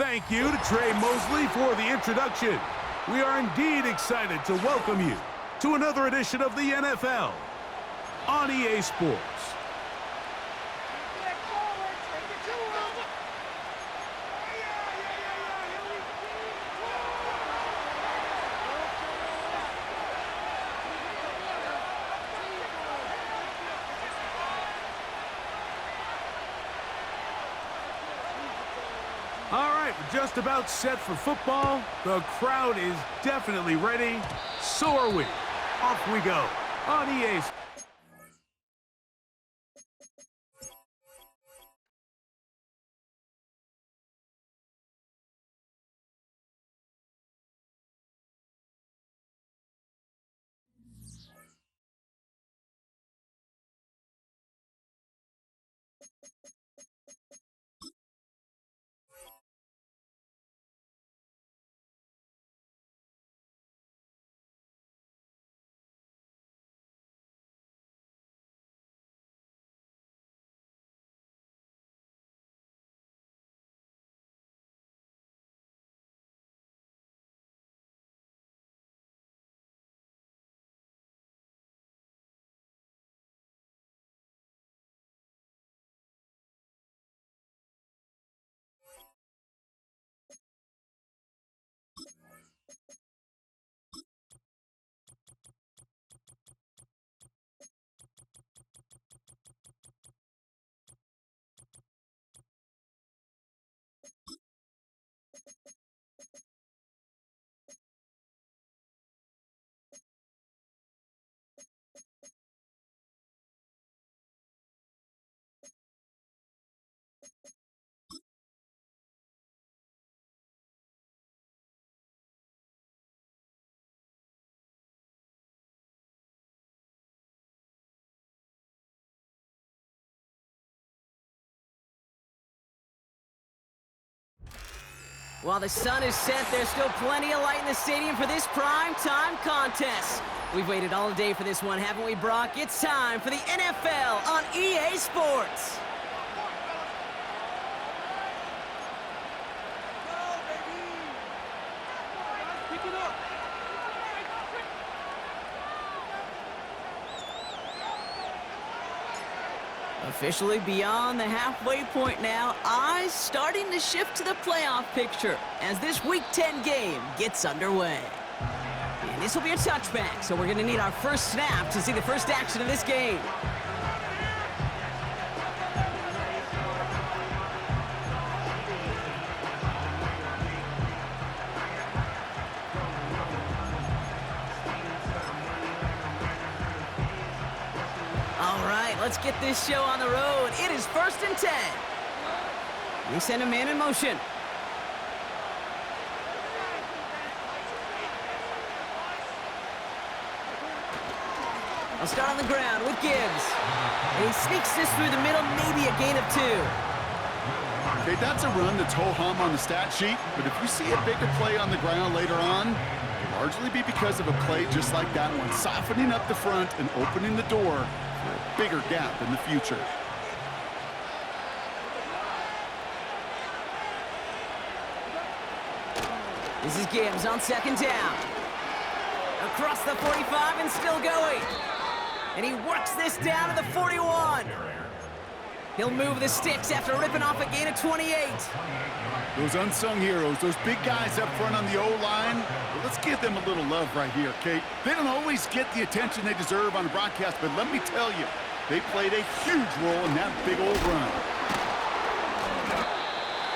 thank you to Trey Mosley for the introduction. We are indeed excited to welcome you to another edition of the NFL on EA Sports. All right, we're just about set for football. The crowd is definitely ready. So are we. Off we go on EA Sports. While the sun is set, there's still plenty of light in the stadium for this prime-time contest. We've waited all day for this one, haven't we, Brock? It's time for the NFL on EA Sports. Officially beyond the halfway point now, eyes starting to shift to the playoff picture as this Week 10 game gets underway. And this will be a touchback, so we're going to need our first snap to see the first action of this game. Let's get this show on the road. It is 1st and 10. We send a man in motion. I'll start on the ground with Gibbs. And he sneaks this through the middle, maybe a gain of 2. Okay, that's a run that's ho-hum on the stat sheet, but if you see a bigger play on the ground later on, it'll largely be because of a play just like that one, softening up the front and opening the door for a bigger gap in the future. This is Gibbs on 2nd down. Across the 45 and still going. And he works this down to the 41. He'll move the sticks after ripping off a gain of 28. Those unsung heroes, those big guys up front on the O-line, well, let's give them a little love right here, Kate. They don't always get the attention they deserve on the broadcast, but let me tell you, they played a huge role in that big old run.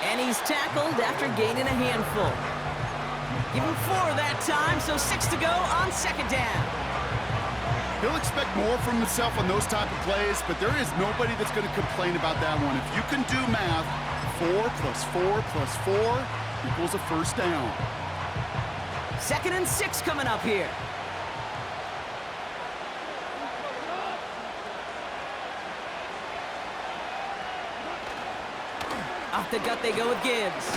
And he's tackled after gaining a handful. Give him 4 that time, so 6 to go on 2nd down. He'll expect more from himself on those type of plays, but there is nobody that's going to complain about that one. If you can do math, 4 plus 4 plus 4 equals a first down. 2nd and 6 coming up here. Off the gut they go with Gibbs.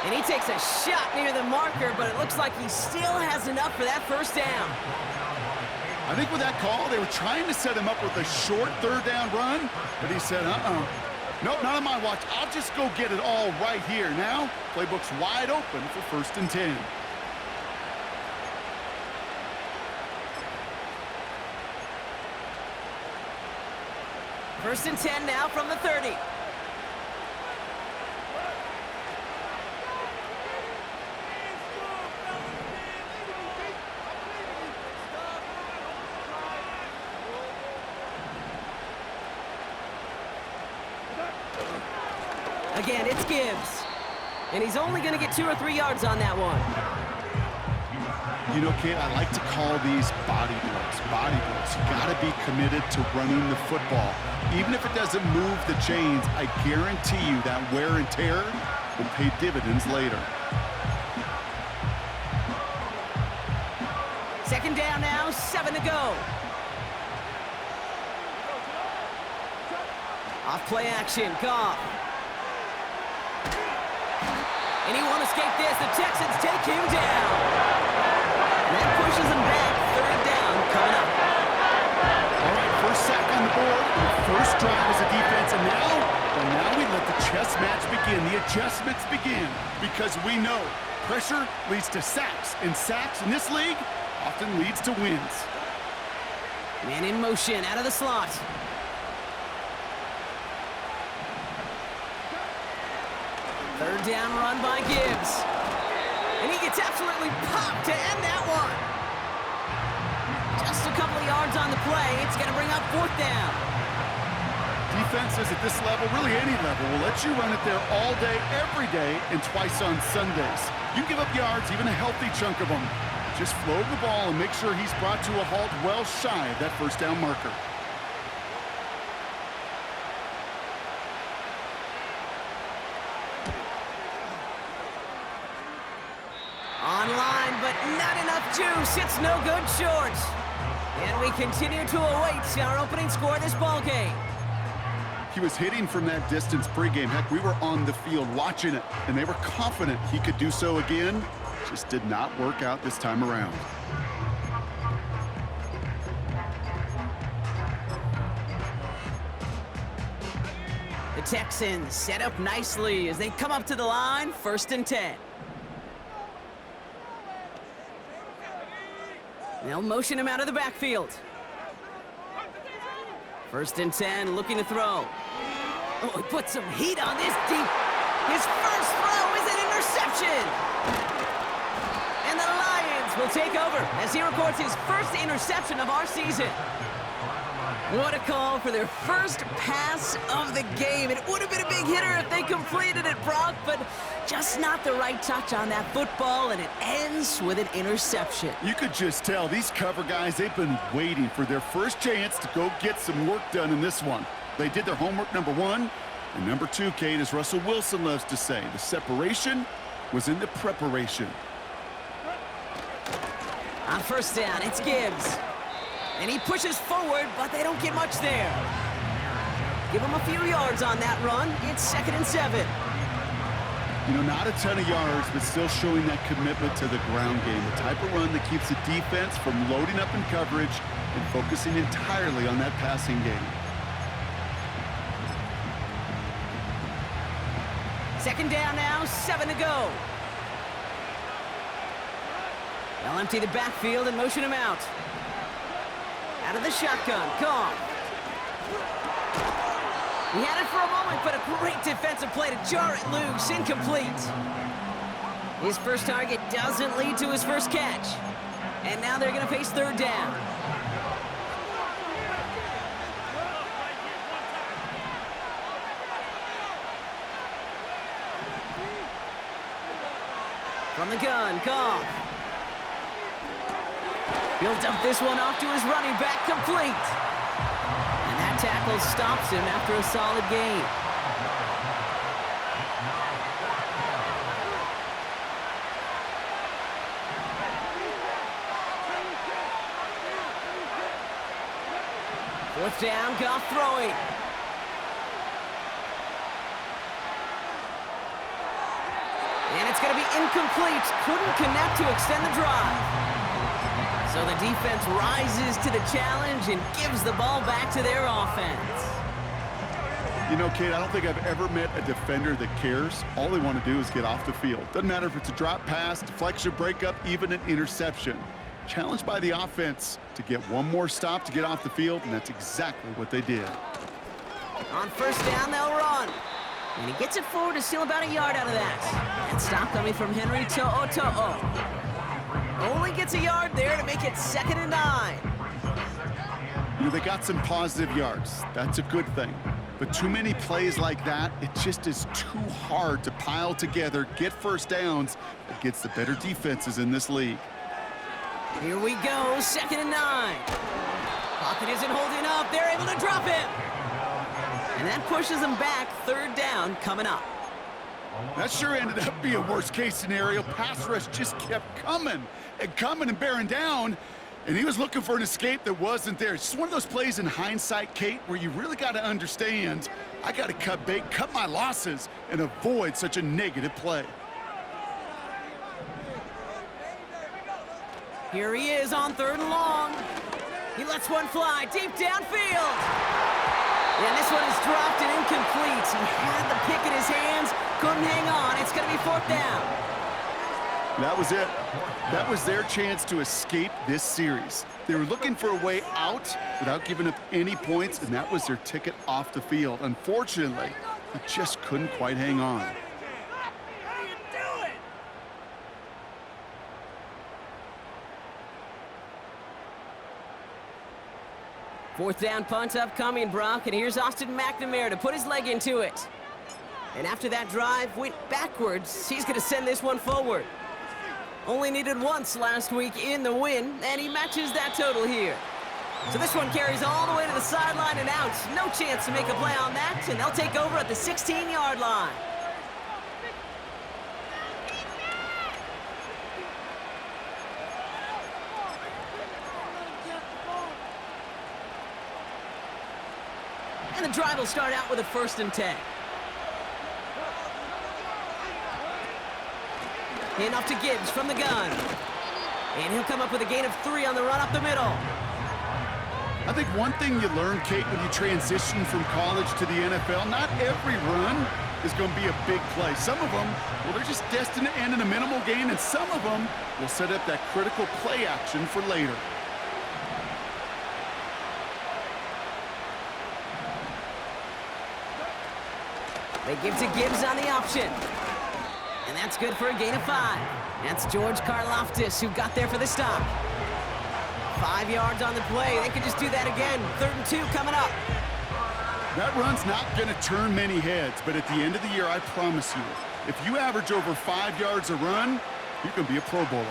And he takes a shot near the marker, but it looks like he still has enough for that first down. I think with that call, they were trying to set him up with a short 3rd down run, but he said, Nope, not on my watch. I'll just go get it all right here. Now, playbook's wide open for 1st and 10. First and 10 now from the 30. Again, it's Gibbs. And he's only going to get 2 or 3 yards on that one. You know, Kate, I like to call these body blows. Body blows. You got to be committed to running the football. Even if it doesn't move the chains, I guarantee you that wear and tear will pay dividends later. Second down now, 7 to go. Off play action, Goff. And he won't escape this. The Texans take him down. And that pushes him back. 3rd down coming up. All right, first sack on the board. First drive as a defense. And now we let the chess match begin. The adjustments begin. Because we know pressure leads to sacks. And sacks in this league often leads to wins. Man in motion out of the slot. Third down run by Gibbs. And he gets absolutely popped to end that one. Just a couple of yards on the play. It's going to bring up 4th down. Defenses at this level, really any level, will let you run it there all day, every day, and twice on Sundays. You give up yards, even a healthy chunk of them. Just float the ball and make sure he's brought to a halt well shy of that 1st down marker. Online, but not enough juice. It's no good short. And we continue to await our opening score of this ball game. He was hitting from that distance pregame. Heck, we were on the field watching it, and they were confident he could do so again. Just did not work out this time around. The Texans set up nicely as they come up to the line. 1st and 10. They'll motion him out of the backfield. 1st and 10, looking to throw. Oh, he put some heat on this deep. His first throw is an interception. And the Lions will take over as he records his first interception of our season. What a call for their first pass of the game. It would have been a big hitter if they completed it, Brock, but just not the right touch on that football, and it ends with an interception. You could just tell these cover guys, they've been waiting for their first chance to go get some work done in this one. They did their homework, number 1. And number 2, Kate, as Russell Wilson loves to say, the separation was in the preparation. On 1st down, it's Gibbs. And he pushes forward, but they don't get much there. Give him a few yards on that run. It's 2nd and 7. You know, not a ton of yards, but still showing that commitment to the ground game. The type of run that keeps the defense from loading up in coverage and focusing entirely on that passing game. 2nd down now, 7 to go. They'll empty the backfield and motion him out. Out of the shotgun, Goff. He had it for a moment, but a great defensive play to jar it loose, incomplete. His first target doesn't lead to his first catch. And now they're going to face 3rd down. From the gun, Goff. He'll dump this one off to his running back, complete. And that tackle stops him after a solid gain. Fourth down, Goff throwing. And it's going to be incomplete. Couldn't connect to extend the drive. So the defense rises to the challenge and gives the ball back to their offense. You know, Kate, I don't think I've ever met a defender that cares. All they want to do is get off the field. Doesn't matter if it's a drop pass, deflection, breakup, even an interception. Challenged by the offense to get one more stop to get off the field, and that's exactly what they did. On first down, they'll run. And he gets it forward to steal about a yard out of that. And stop coming from Henry To'o. Only gets a yard there to make it 2nd and 9. You know, they got some positive yards. That's a good thing. But too many plays like that, it just is too hard to pile together, get first downs against the better defenses in this league. Here we go, 2nd and 9. Pocket isn't holding up. They're able to drop him. And that pushes them back. 3rd down coming up. That sure ended up being a worst-case scenario. Pass rush just kept coming and bearing down. And he was looking for an escape that wasn't there. It's just one of those plays in hindsight, Kate, where you really got to understand, I got to cut bait, cut my losses, and avoid such a negative play. Here he is on 3rd and long. He lets one fly deep downfield. And this one is dropped and incomplete. He had the pick in his hands, couldn't hang on. It's going to be 4th down. That was it. That was their chance to escape this series. They were looking for a way out without giving up any points, and that was their ticket off the field. Unfortunately, they just couldn't quite hang on. Fourth down punt upcoming, Brock, and here's Austin McNamara to put his leg into it. And after that drive went backwards, he's going to send this one forward. Only needed once last week in the win, and he matches that total here. So this one carries all the way to the sideline and out. No chance to make a play on that, and they'll take over at the 16-yard line. And the drive will start out with a 1st and 10. Hand off to Gibbs from the gun. And he'll come up with a gain of 3 on the run up the middle. I think one thing you learn, Kate, when you transition from college to the NFL, not every run is going to be a big play. Some of them, well, they're just destined to end in a minimal gain, and some of them will set up that critical play action for later. They give to Gibbs on the option. And that's good for a gain of 5. That's George Karlaftis who got there for the stop. 5 yards on the play. They could just do that again. 3rd and 2 coming up. That run's not going to turn many heads, but at the end of the year, I promise you, if you average over 5 yards a run, you can be a Pro Bowler.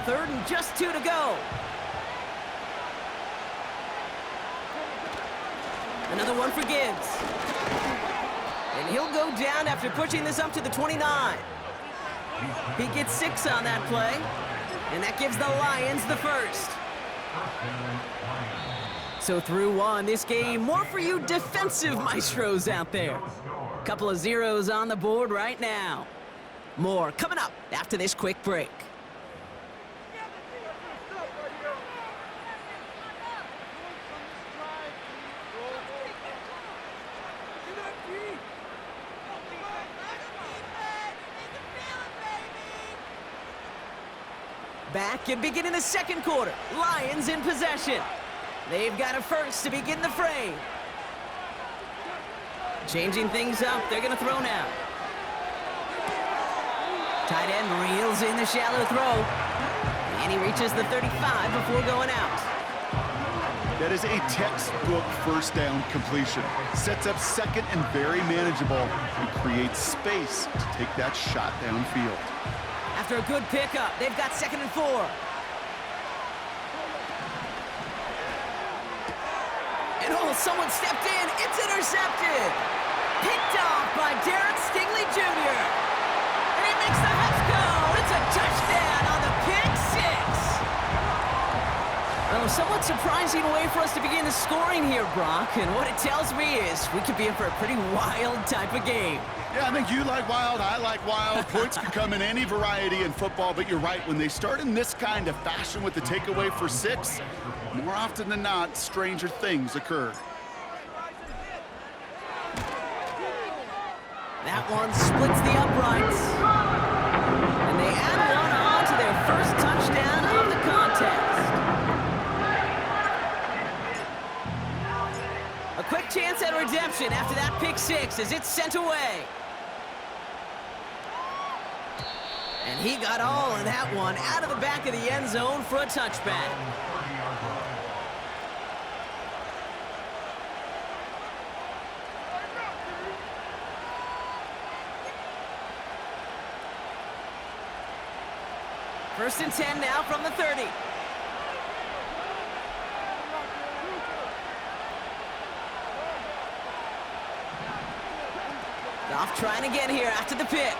Third and just 2 to go. Another one for Gibbs. And he'll go down after pushing this up to the 29. He gets 6 on that play. And that gives the Lions the 1st. So through 1, this game, more for you defensive maestros out there. Couple of zeros on the board right now. More coming up after this quick break. Back and beginning the 2nd quarter. Lions in possession. They've got a 1st to begin the frame. Changing things up. They're going to throw now. Tight end reels in the shallow throw. And he reaches the 35 before going out. That is a textbook 1st down completion. Sets up 2nd and very manageable and creates space to take that shot downfield. After a good pickup, they've got 2nd and 4. And oh, someone stepped in. It's intercepted. Picked off by Derek Stingley Jr. And he makes the Huffs go. It's a touchdown on the pick 6. Oh, somewhat surprising way for us to begin the scoring here, Brock. And what it tells me is we could be in for a pretty wild type of game. Yeah, I think you like wild, I like wild. Points can come in any variety in football, but you're right. When they start in this kind of fashion with the takeaway for 6, more often than not, stranger things occur. That one splits the uprights. And they add one on to their first touchdown of the contest. A quick chance at redemption after that pick 6 as it's sent away. And he got all of that one out of the back of the end zone for a touchback. First and 10 now from the 30. Goff trying again here after the pick.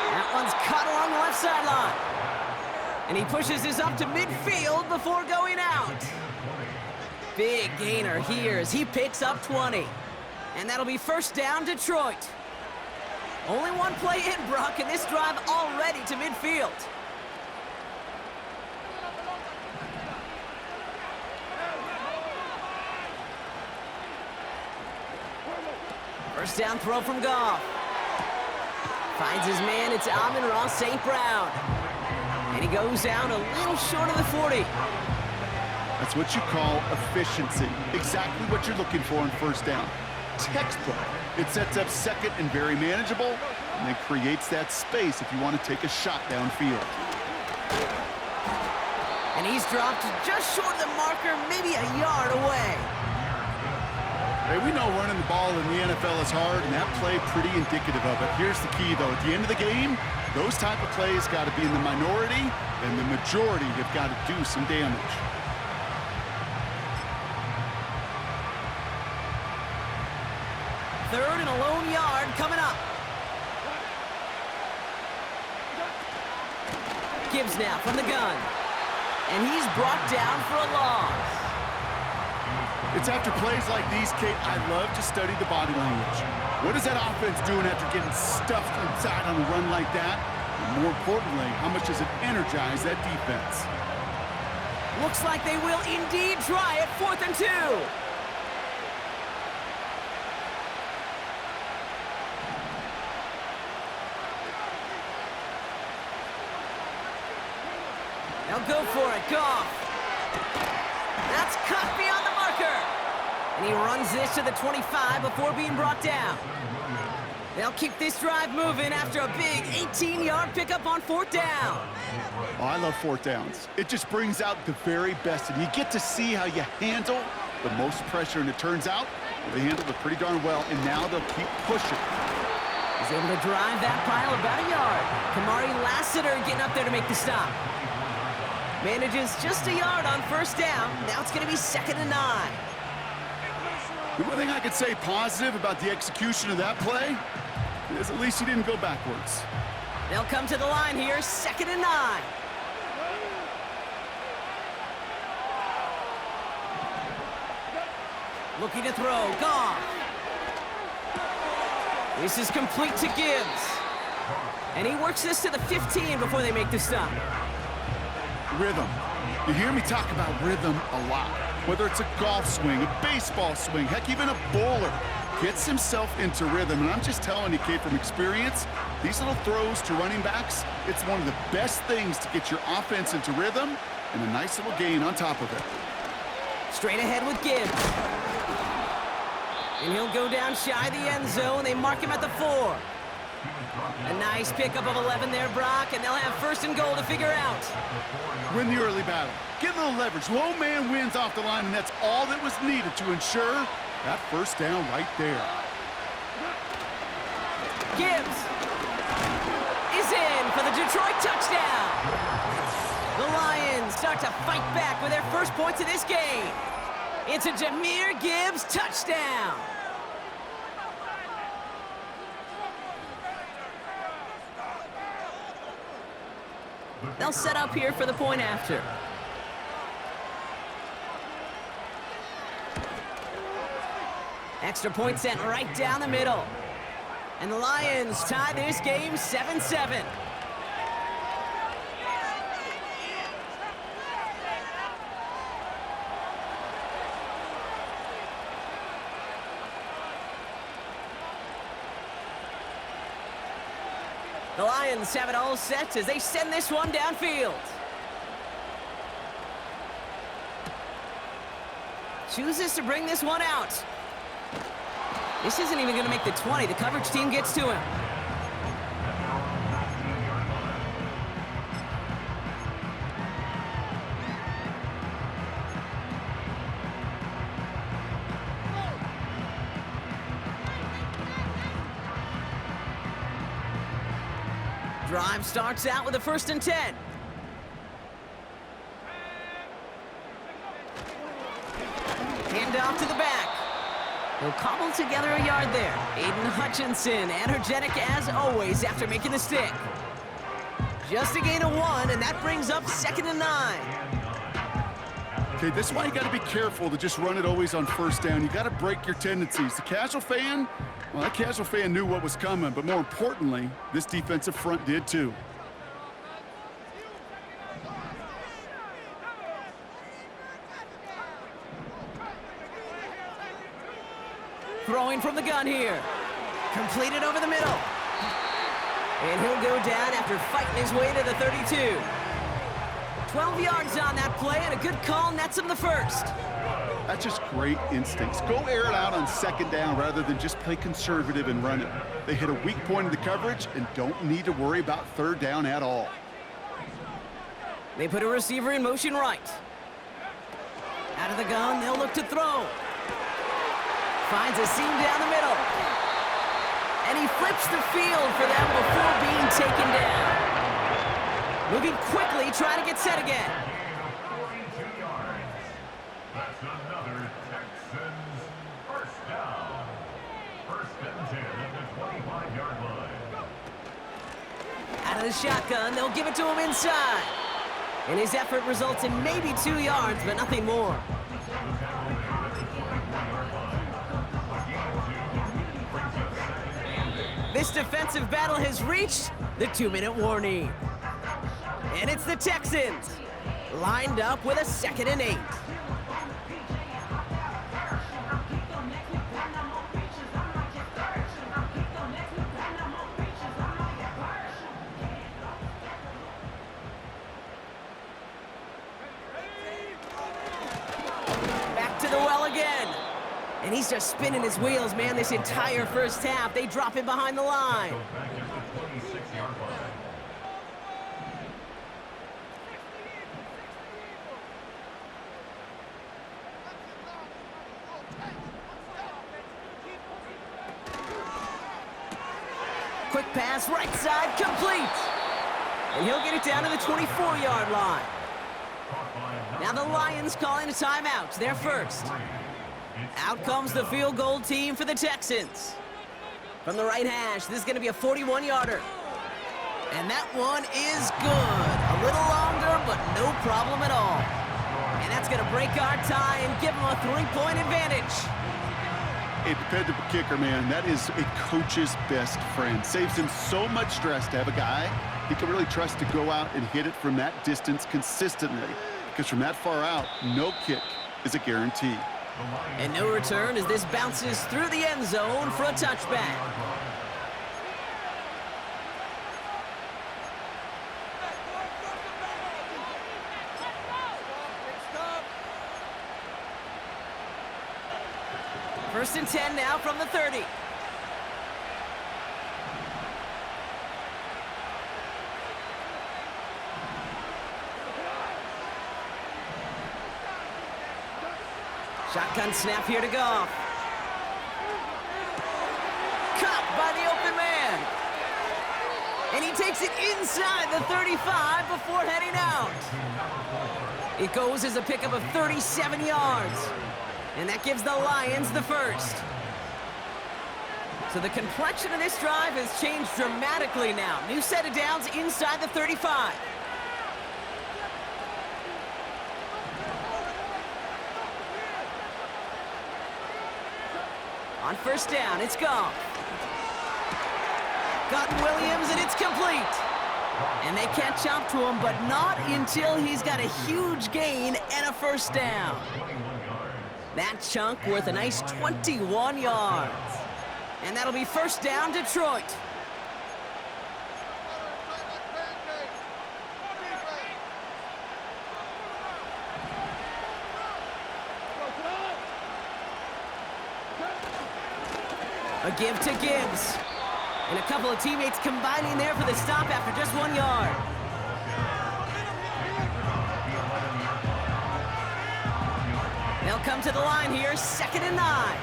That one's caught along the left sideline. And he pushes this up to midfield before going out. Big gainer here as he picks up 20. And that'll be first down, Detroit. Only one play in, Brock, and this drive already to midfield. First down throw from Goff. Finds his man, it's Amon-Ra St. Brown. And he goes down a little short of the 40. That's what you call efficiency. Exactly what you're looking for on first down. Textbook. It sets up second and very manageable, and then creates that space if you want to take a shot downfield. And he's dropped just short of the marker, maybe a yard away. Hey, we know running the ball in the NFL is hard, and that play pretty indicative of it. Here's the key, though. At the end of the game, those type of plays got to be in the minority, and the majority have got to do some damage. Third and a lone yard coming up. Gibbs now from the gun. And he's brought down for a loss. It's after plays like these, Kate, I love to study the body language. What is that offense doing after getting stuffed inside on a run like that? And more importantly, how much does it energize that defense? Looks like they will indeed try it, 4th and 2. They'll go for it, Goff. That's cut beyond the marker. And he runs this to the 25 before being brought down. They'll keep this drive moving after a big 18-yard pickup on 4th down. Oh, I love 4th downs. It just brings out the very best, and you get to see how you handle the most pressure, and it turns out they handled it pretty darn well, and now they'll keep pushing. He's able to drive that pile about a yard. Kamari Lassiter getting up there to make the stop. Manages just a yard on first down. Now it's going to be 2nd and 9. The one thing I could say positive about the execution of that play is at least he didn't go backwards. They'll come to the line here, 2nd and 9. Looking to throw, Goff. This is complete to Gibbs. And he works this to the 15 before they make the stop. Rhythm. You hear me talk about rhythm a lot. Whether it's a golf swing, a baseball swing, heck, even a bowler gets himself into rhythm. And I'm just telling you, Kate, from experience, these little throws to running backs, it's one of the best things to get your offense into rhythm and a nice little gain on top of it. Straight ahead with Gibbs. And he'll go down shy of the end zone. They mark him at the 4. A nice pickup of 11 there, Brock, and they'll have 1st and goal to figure out. Win the early battle. Get a little leverage. Low man wins off the line, and that's all that was needed to ensure that first down right there. Gibbs is in for the Detroit touchdown. The Lions start to fight back with their first points of this game. It's a Jahmyr Gibbs touchdown. They'll set up here for the point after. Extra point sent right down the middle. And the Lions tie this game 7-7. The Lions have it all set as they send this one downfield. Chooses to bring this one out. This isn't even going to make the 20. The coverage team gets to him. Drive starts out with a 1st and 10. Hand off to the back. He'll cobble together a yard there. Aiden Hutchinson, energetic as always after making the stick. Just a gain of 1, and that brings up 2nd and 9. Okay, this is why you got to be careful to just run it always on 1st down. You got to break your tendencies. The casual fan, well, that casual fan knew what was coming, but more importantly, this defensive front did too. Throwing from the gun here. Completed over the middle. And he'll go down after fighting his way to the 32. 12 yards on that play, and a good call nets him the 1st. That's just great instincts. Go air it out on 2nd down rather than just play conservative and run it. They hit a weak point in the coverage and don't need to worry about 3rd down at all. They put a receiver in motion right. Out of the gun, they'll look to throw. Finds a seam down the middle. And he flips the field for them before being taken down. Moving quickly, trying to get set again. 42 yards. That's another Texans 1st down. 1st and 10 at the 25-yard line. Out of the shotgun, they'll give it to him inside. And his effort results in maybe 2 yards, but nothing more. This defensive battle has reached the 2-minute warning. And it's the Texans, lined up with a 2nd and 8. Back to the well again. And he's just spinning his wheels, man, this entire 1st half. They drop him behind the line. Back at the 26-yard line. Quick pass, right side, complete. And he'll get it down to the 24-yard line. Now the Lions calling a timeout, their 1st. Out comes the field goal team for the Texans. From the right hash, this is going to be a 41-yarder. And that one is good. A little longer, but no problem at all. And that's going to break our tie and give them a 3-point advantage. A dependable kicker, man. That is a coach's best friend. Saves him so much stress to have a guy he can really trust to go out and hit it from that distance consistently. Because from that far out, no kick is a guarantee. And no return as this bounces through the end zone for a touchback. First and 10 now from the 30. Shotgun snap here to Goff. Caught by the open man. And he takes it inside the 35 before heading out. It goes as a pickup of 37 yards. And that gives the Lions the 1st. So the complexion of this drive has changed dramatically now. New set of downs inside the 35. On first down, it's gone. Got Williams, and it's complete. And they catch up to him, but not until he's got a huge gain and a first down. That chunk worth a nice 21 yards. And that'll be first down, Detroit. A give to Gibbs. And a couple of teammates combining there for the stop after just 1 yard. They'll come to the line here, 2nd and 9.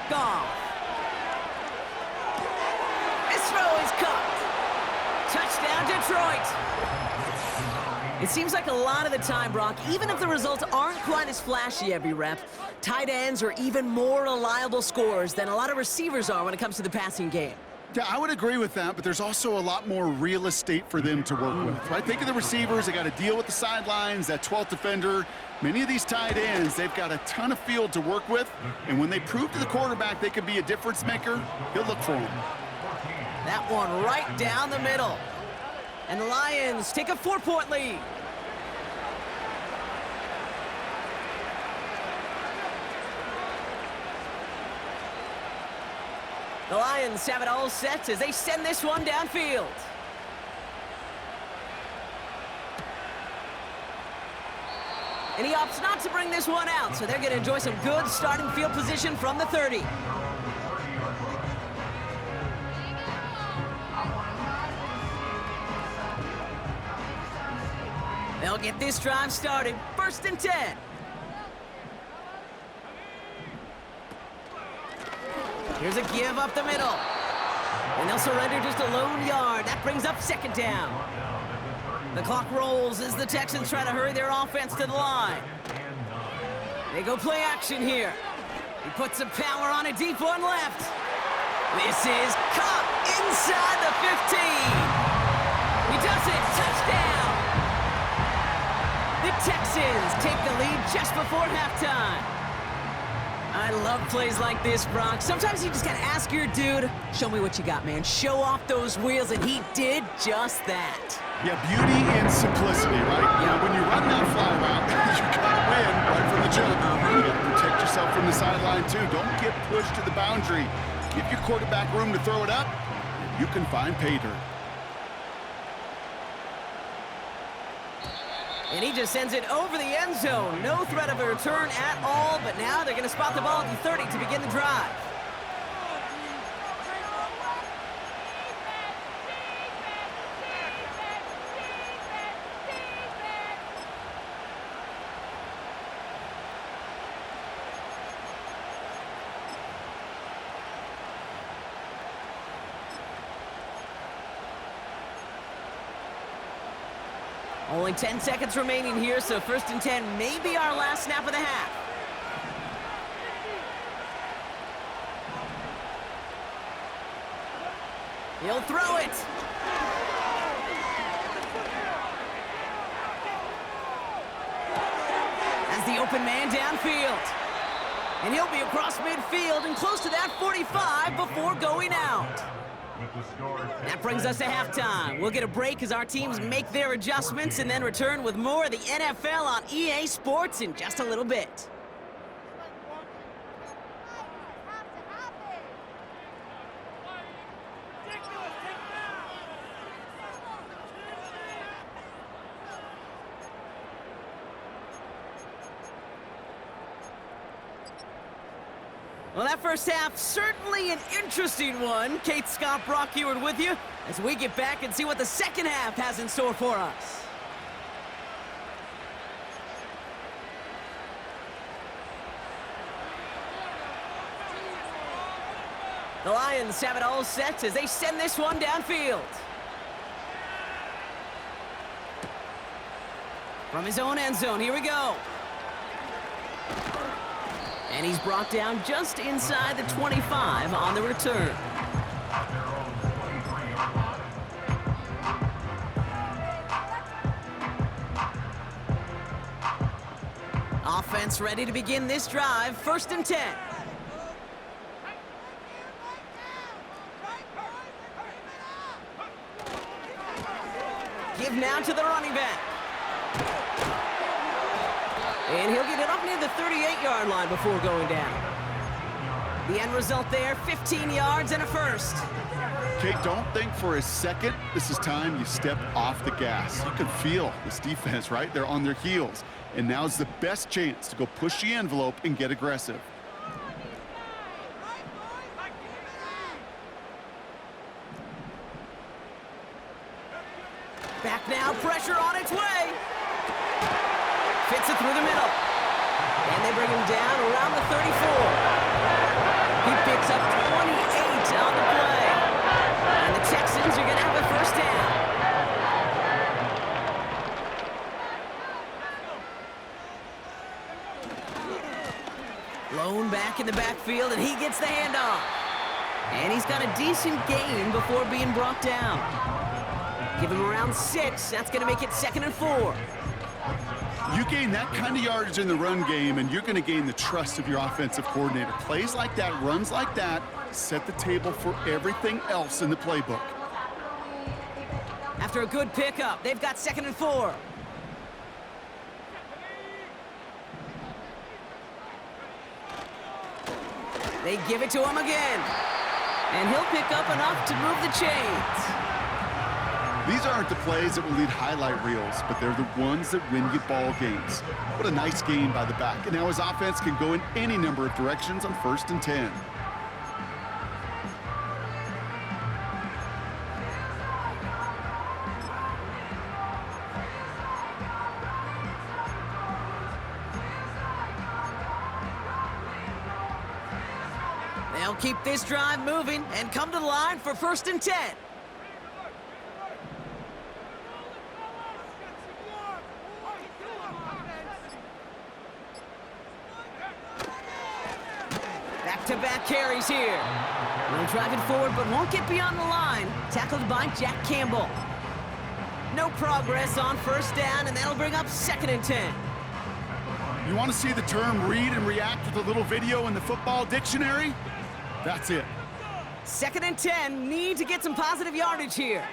Goff. This throw is caught. Touchdown, Detroit. It seems like a lot of the time, Brock, even if the results aren't quite as flashy every rep, tight ends are even more reliable scorers than a lot of receivers are when it comes to the passing game. Yeah, I would agree with that, but there's also a lot more real estate for them to work with, right? Think of the receivers. They got to deal with the sidelines, that 12th defender. Many of these tight ends, they've got a ton of field to work with, and when they prove to the quarterback they can be a difference maker, he'll look for them. That one right down the middle. And the Lions take a 4-point lead. The Lions have it all set as they send this one downfield. And he opts not to bring this one out, so they're going to enjoy some good starting field position from the 30. They'll get this drive started. 1st and 10. Here's a give up the middle. And they'll surrender just a lone yard. That brings up 2nd down. The clock rolls as the Texans try to hurry their offense to the line. They go play action here. He puts some power on a deep one left. This is caught inside the 15. He does it. Touchdown. The Texans take the lead just before halftime. I love plays like this, Brock. Sometimes you just gotta ask your dude, show me what you got, man. Show off those wheels, and he did just that. Yeah, beauty and simplicity, right? Yeah. When you run that fly route, you gotta win right from the jump. You gotta protect yourself from the sideline, too. Don't get pushed to the boundary. Give your quarterback room to throw it up, and you can find pay dirt. And he just sends it over the end zone. No threat of a return at all, but now they're going to spot the ball at the 30 to begin the drive. Only 10 seconds remaining here, so 1st and 10 may be our last snap of the half. He'll throw it. As the open man downfield. And he'll be across midfield and close to that 45 before going out. That brings us to halftime. We'll get a break as our teams make their adjustments and then return with more of the NFL on EA Sports in just a little bit. Well, that first half, certainly an interesting one. Kate, Scott, Brock Eward with you as we get back and see what the second half has in store for us. The Lions have it all set as they send this one downfield. From his own end zone, here we go. And he's brought down just inside the 25 on the return. Offense ready to begin this drive. 1st and 10. Give now to the running back. And he'll get it up near the 38-yard line before going down. The end result there, 15 yards and a first. Okay, don't think for a second this is time you step off the gas. You can feel this defense, right? They're on their heels. And now's the best chance to go push the envelope and get aggressive. Back now, pressure on its way. Fits it through the middle. And they bring him down around the 34. He picks up 28 on the play. And the Texans are going to have a first down. Lone back in the backfield, and he gets the handoff. And he's got a decent gain before being brought down. Give him around 6. That's going to make it 2nd and 4. You gain that kind of yardage in the run game, and you're going to gain the trust of your offensive coordinator. Plays like that, runs like that, set the table for everything else in the playbook. After a good pickup, they've got 2nd and 4. They give it to him again. And he'll pick up enough to move the chains. These aren't the plays that will lead highlight reels, but they're the ones that win you ball games. What a nice game by the back. And now his offense can go in any number of directions on 1st and 10. They'll keep this drive moving and come to the line for 1st and 10. Back-to-back carries here. Will drive it forward, but won't get beyond the line. Tackled by Jack Campbell. No progress on 1st down, and that'll bring up 2nd and 10. You want to see the term read and react with a little video in the football dictionary? That's it. 2nd and 10, need to get some positive yardage here.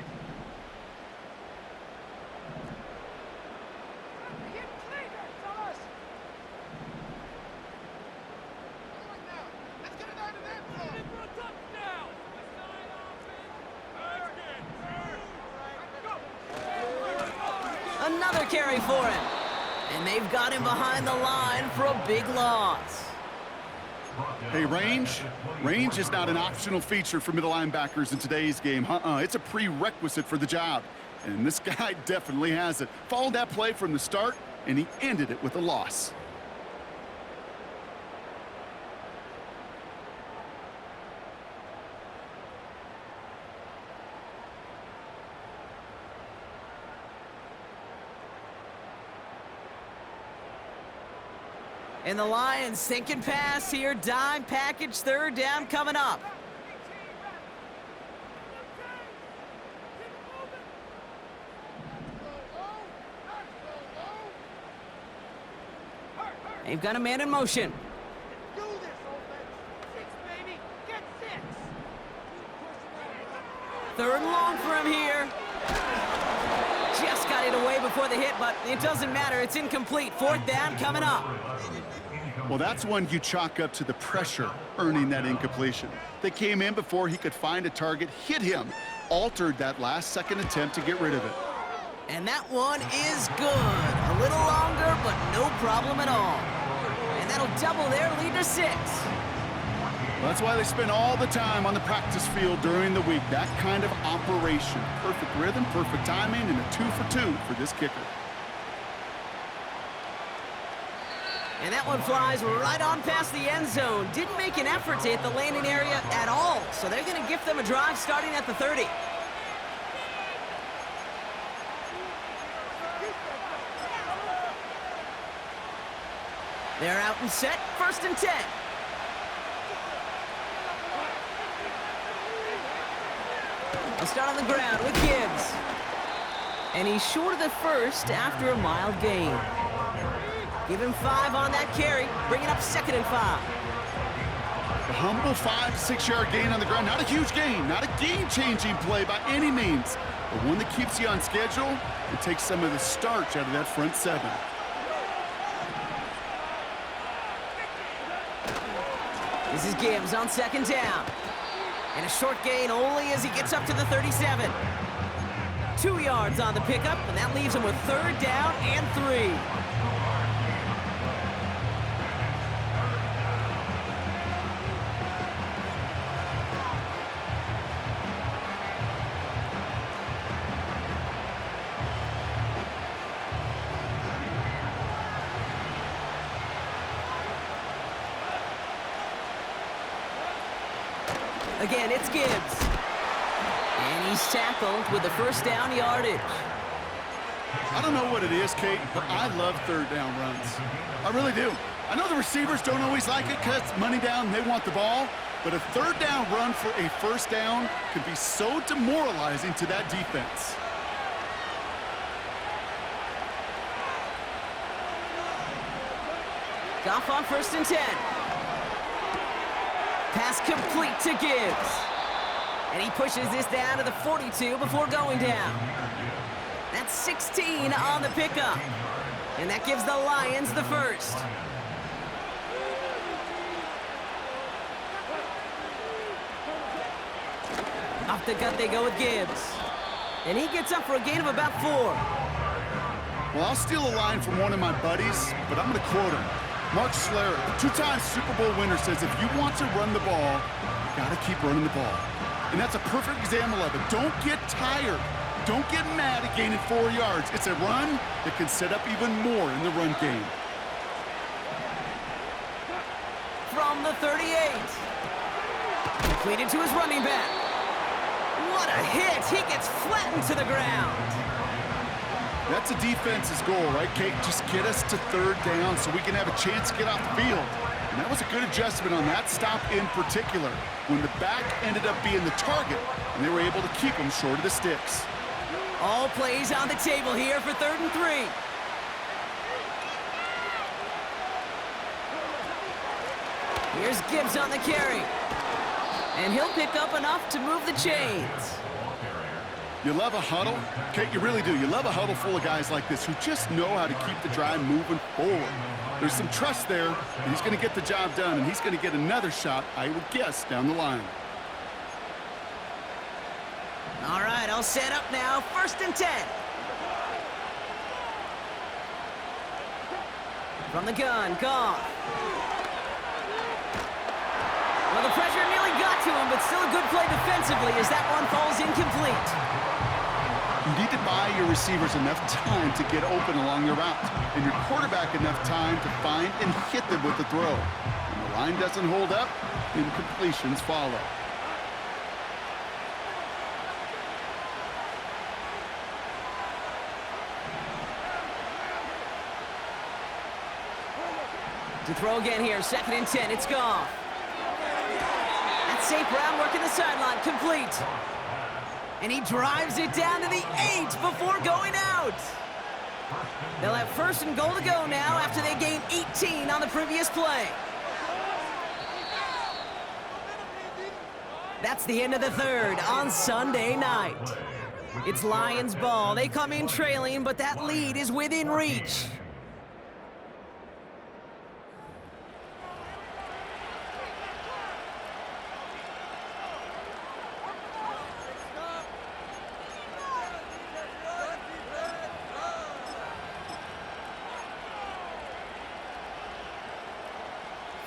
Another carry for him. And they've got him behind the line for a big loss. Hey, range? Range is not an optional feature for middle linebackers in today's game. It's a prerequisite for the job. And this guy definitely has it. Followed that play from the start, and he ended it with a loss. And the Lions sinking pass here, dime package, 3rd down coming up. They've got a man in motion. Third and long for him here. Just got it away before the hit, but it doesn't matter. It's incomplete. 4th down coming up. Well, that's one you chalk up to the pressure earning that incompletion. They came in before he could find a target, hit him, altered that last-second attempt to get rid of it. And that one is good. A little longer, but no problem at all. And that'll double their lead to 6. Well, that's why they spend all the time on the practice field during the week. That kind of operation. Perfect rhythm, perfect timing, and a 2 for 2 for this kicker. And that one flies right on past the end zone. Didn't make an effort to hit the landing area at all. So they're going to gift them a drive starting at the 30. They're out and set. 1st and 10. They'll start on the ground with Gibbs. And he's short of the first after a mild gain. Give him 5 on that carry, bringing up 2nd and 5. A humble 5 to 6 yard gain on the ground. Not a huge gain, not a game-changing play by any means, but one that keeps you on schedule and takes some of the starch out of that front 7. This is Gibbs on 2nd down. And a short gain only as he gets up to the 37. 2 yards on the pickup, and that leaves him with 3rd down and 3. Again, it's Gibbs. And he's tackled with the 1st down yardage. I don't know what it is, Kate, but I love 3rd down runs. I really do. I know the receivers don't always like it because it's money down and they want the ball, but a 3rd down run for a 1st down can be so demoralizing to that defense. Goff on 1st and 10. Pass complete to Gibbs. And he pushes this down to the 42 before going down. That's 16 on the pickup. And that gives the Lions the 1st. Off the gut they go with Gibbs. And he gets up for a gain of about 4. Well, I'll steal a line from one of my buddies, but I'm going to quote him. Mark Schlereth, 2-time Super Bowl winner, says if you want to run the ball, you got to keep running the ball. And that's a perfect example of it. Don't get tired. Don't get mad at gaining 4 yards. It's a run that can set up even more in the run game. From the 38. Completed to his running back. What a hit! He gets flattened to the ground. That's a defense's goal, right, Kate? Just get us to 3rd down so we can have a chance to get off the field. And that was a good adjustment on that stop in particular, when the back ended up being the target, and they were able to keep him short of the sticks. All plays on the table here for 3rd and 3. Here's Gibbs on the carry. And he'll pick up enough to move the chains. You love a huddle? Kate, you really do. You love a huddle full of guys like this who just know how to keep the drive moving forward. There's some trust there, and he's going to get the job done, and he's going to get another shot, I would guess, down the line. All right, I'll set up now. 1st and 10. From the gun, Goff. Well, the pressure nearly got to him, but still a good play defensively as that one falls incomplete. You need to buy your receivers enough time to get open along their route, and your quarterback enough time to find and hit them with the throw. When the line doesn't hold up, incompletions follow. To throw again here, 2nd and 10, it's Goff. That's St. Brown working the sideline, complete. And he drives it down to the 8 before going out. They'll have 1st and goal to go now after they gained 18 on the previous play. That's the end of the 3rd on Sunday night. It's Lions ball. They come in trailing, but that lead is within reach.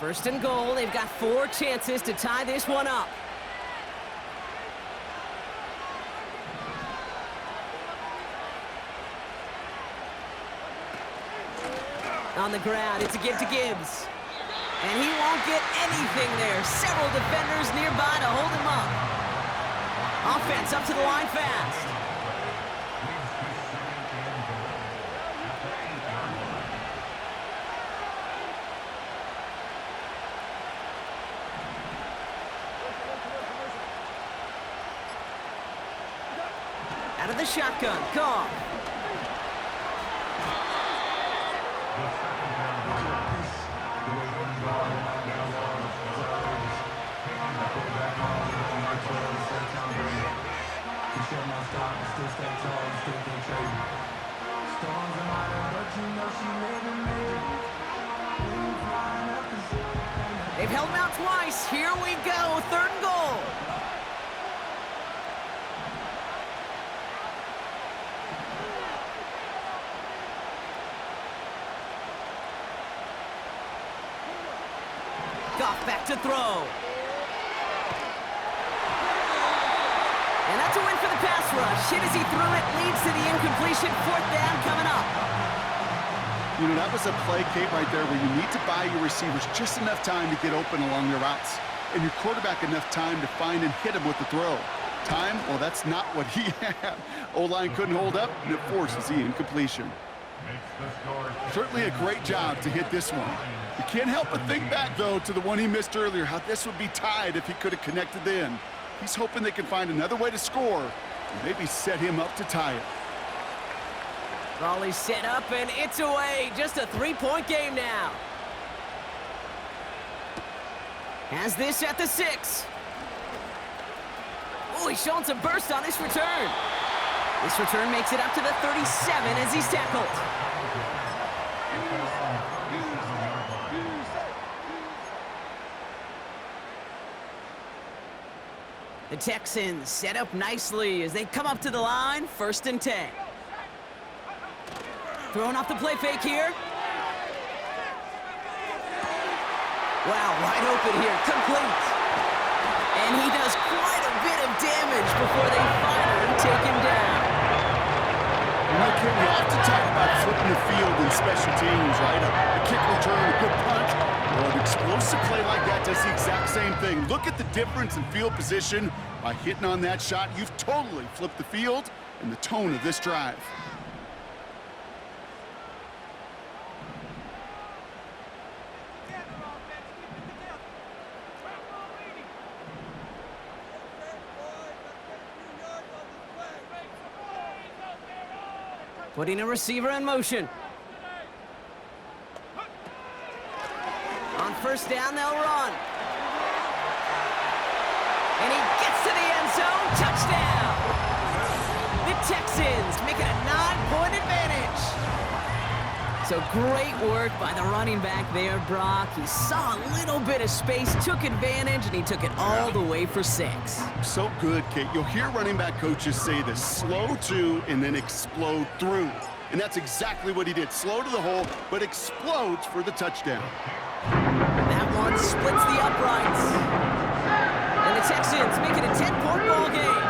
First and goal, they've got 4 chances to tie this one up. On the ground, it's a give to Gibbs. And he won't get anything there. Several defenders nearby to hold him up. Offense up to the line fast. Out of the shotgun, Goff. shut my stop and still stay tall and still can't trade me. Storms are mine, but you know she living me. Flying up the zone. They've held him out twice. Here we go, 3rd and goal. Goff back to throw. And that's a win for the pass rush. Hit as he threw it, leads to the incompletion. 4th down coming up. You know, that was a play, Kate, right there where you need to buy your receivers just enough time to get open along their routes, and your quarterback enough time to find and hit him with the throw. Time? Well, that's not what he had. O-line couldn't hold up, and it forces the incompletion. Certainly a great job to hit this one. You can't help but think back, though, to the one he missed earlier, how this would be tied if he could have connected then. He's hoping they can find another way to score and maybe set him up to tie it. Raleigh's set up, and it's away. Just a 3-point game now. Has this at the 6. Oh, he's showing some burst on this return. This return makes it up to the 37 as he's tackled. The Texans set up nicely as they come up to the line, 1st and 10. Throwing off the play fake here. Wow, wide open here, complete. And he does quite a bit of damage before they finally take him down. Okay, we have to talk about flipping the field in special teams, right? A kick return, a good punt. Well, an explosive play like that does the exact same thing. Look at the difference in field position. By hitting on that shot, you've totally flipped the field and the tone of this drive. Putting a receiver in motion. On 1st down, they'll run. And he gets to the end zone. Touchdown! The Texans make it a 9-point advantage. So great work by the running back there, Brock. He saw a little bit of space, took advantage, and he took it all the way for 6. So good, Kate. You'll hear running back coaches say this: slow to and then explode through. And that's exactly what he did. Slow to the hole, but explodes for the touchdown. That one splits the uprights. And the Texans make it a 10-point ball game.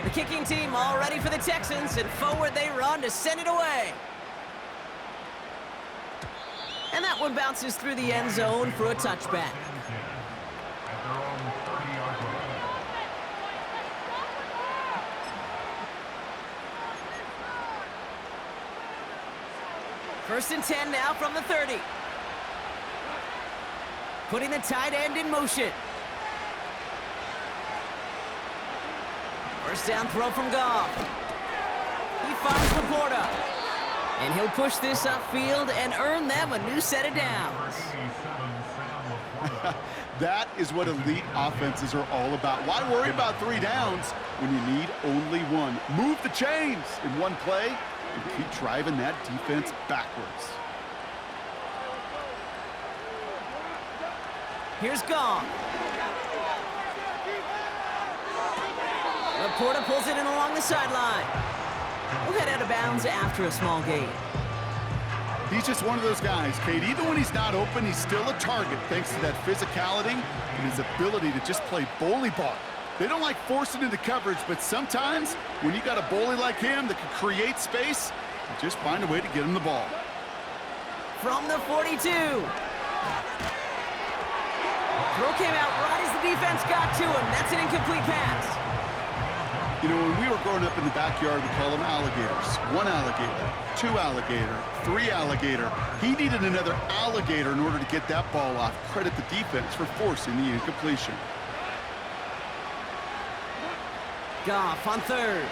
The kicking team all ready for the Texans, and forward they run to send it away. And that one bounces through the end zone for a touchback. First and 10 now from the 30. Putting the tight end in motion. First down throw from Goff. He finds Laporta. And he'll push this upfield and earn them a new set of downs. That is what elite offenses are all about. Why worry about 3 downs when you need only 1? Move the chains in one play and keep driving that defense backwards. Here's Goff. Laporta pulls it in along the sideline. We'll head out of bounds after a small gain. He's just one of those guys, Kate. Even when he's not open, he's still a target thanks to that physicality and his ability to just play bully ball. They don't like forcing into coverage, but sometimes when you got a bully like him that can create space, you just find a way to get him the ball. From the 42. Throw came out right as the defense got to him. That's an incomplete pass. You know, when we were growing up in the backyard, we call them alligators. 1 alligator, 2 alligator, 3 alligator. He needed another alligator in order to get that ball off. Credit the defense for forcing the incompletion. Goff on 3rd.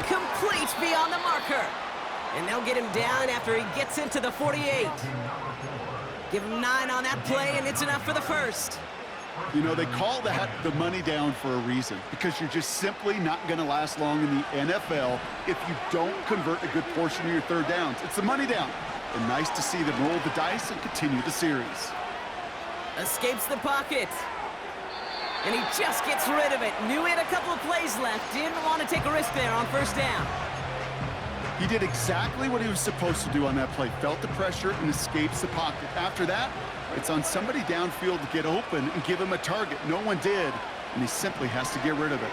Complete beyond the marker. And they'll get him down after he gets into the 48. Give him 9 on that play, and it's enough for the first. You know, they call that the money down for a reason, because you're just simply not going to last long in the NFL if you don't convert a good portion of your third downs. It's the money down. And nice to see them roll the dice and continue the series. Escapes the pocket. And he just gets rid of it. Knew he had a couple of plays left. Didn't want to take a risk there on first down. He did exactly what he was supposed to do on that play. Felt the pressure and escapes the pocket. After that, it's on somebody downfield to get open and give him a target. No one did, and he simply has to get rid of it.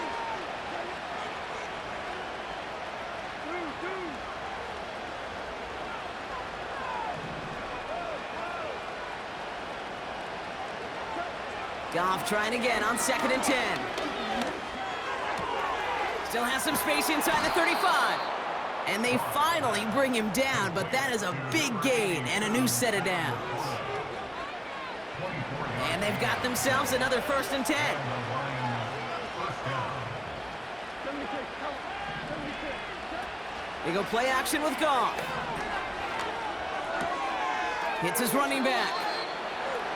Goff trying again on 2nd and 10. Still has some space inside the 35. And they finally bring him down, but that is a big gain and a new set of downs. And they've got themselves another 1st and 10. They go play action with Goff. Hits his running back.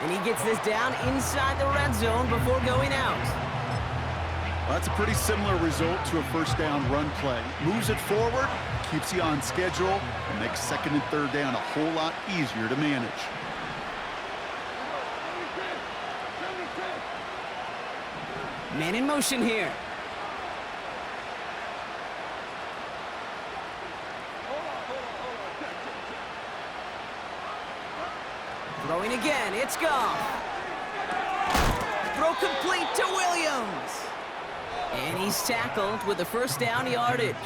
And he gets this down inside the red zone before going out. Well, that's a pretty similar result to a first down run play. Moves it forward, keeps you on schedule, and makes 2nd and 3rd down a whole lot easier to manage. Man in motion here. Throwing again, it's Goff. Throw complete to Williams. And he's tackled with the 1st down yardage.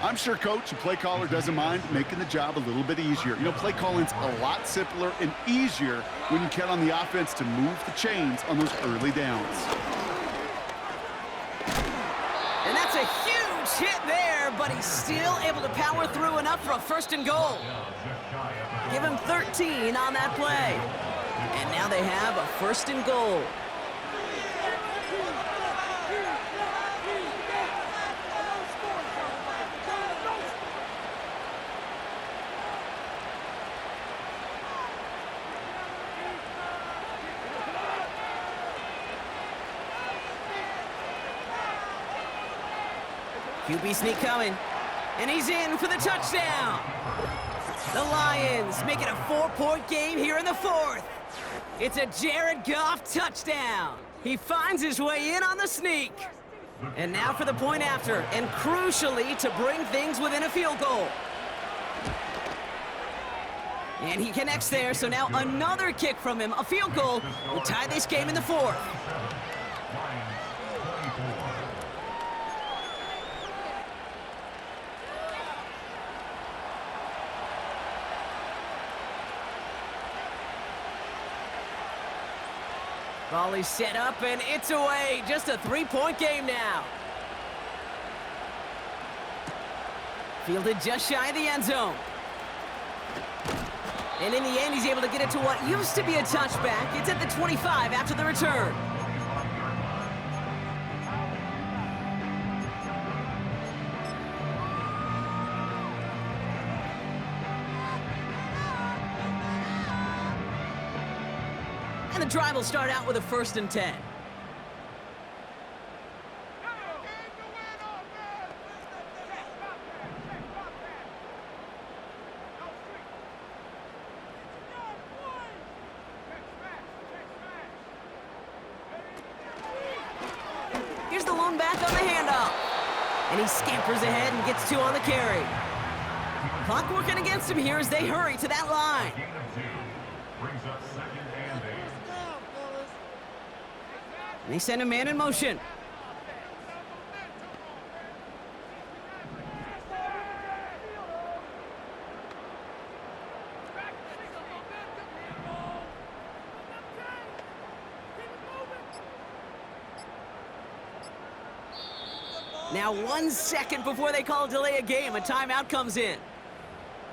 I'm sure coach and play caller doesn't mind making the job a little bit easier. You know, play calling's a lot simpler and easier when you count on the offense to move the chains on those early downs. And that's a huge hit there, but he's still able to power through enough for a 1st and goal. Give him 13 on that play. And now they have a 1st and goal. QB sneak coming, and he's in for the touchdown. The Lions make it a 4-point game here in the 4th. It's a Jared Goff touchdown. He finds his way in on the sneak. And now for the point after, and crucially to bring things within a field goal. And he connects there, so now another kick from him, a field goal, will tie this game in the 4th. Volley set up, and it's away. Just a 3-point game now. Fielded just shy of the end zone. And in the end, he's able to get it to what used to be a touchback. It's at the 25 after the return. And the drive will start out with a 1st and 10. Here's the lone back on the handoff. And he scampers ahead and gets 2 on the carry. Clock working against him here as they hurry to that line. Brings up 2nd and 8. They send a man in motion. Now 1 second before they call a delay of game, a timeout comes in.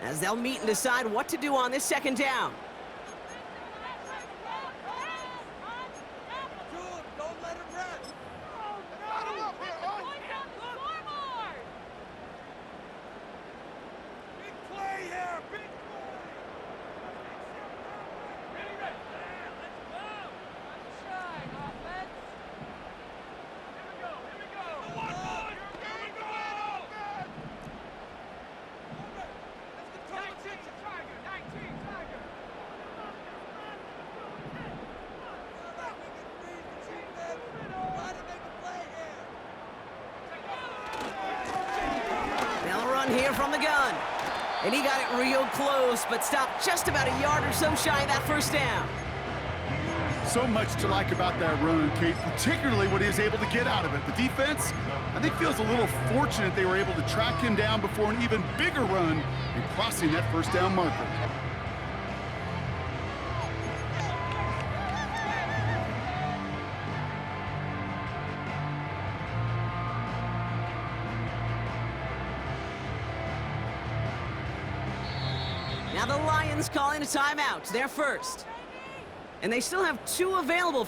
As they'll meet and decide what to do on this 2nd down. here from the gun. And he got it real close, but stopped just about a yard or so shy of that first down. So much to like about that run, Kate, particularly what he was able to get out of it. The defense, I think, feels a little fortunate they were able to track him down before an even bigger run and crossing that first down marker. Now the Lions calling a timeout, their first. And they still have 2 available.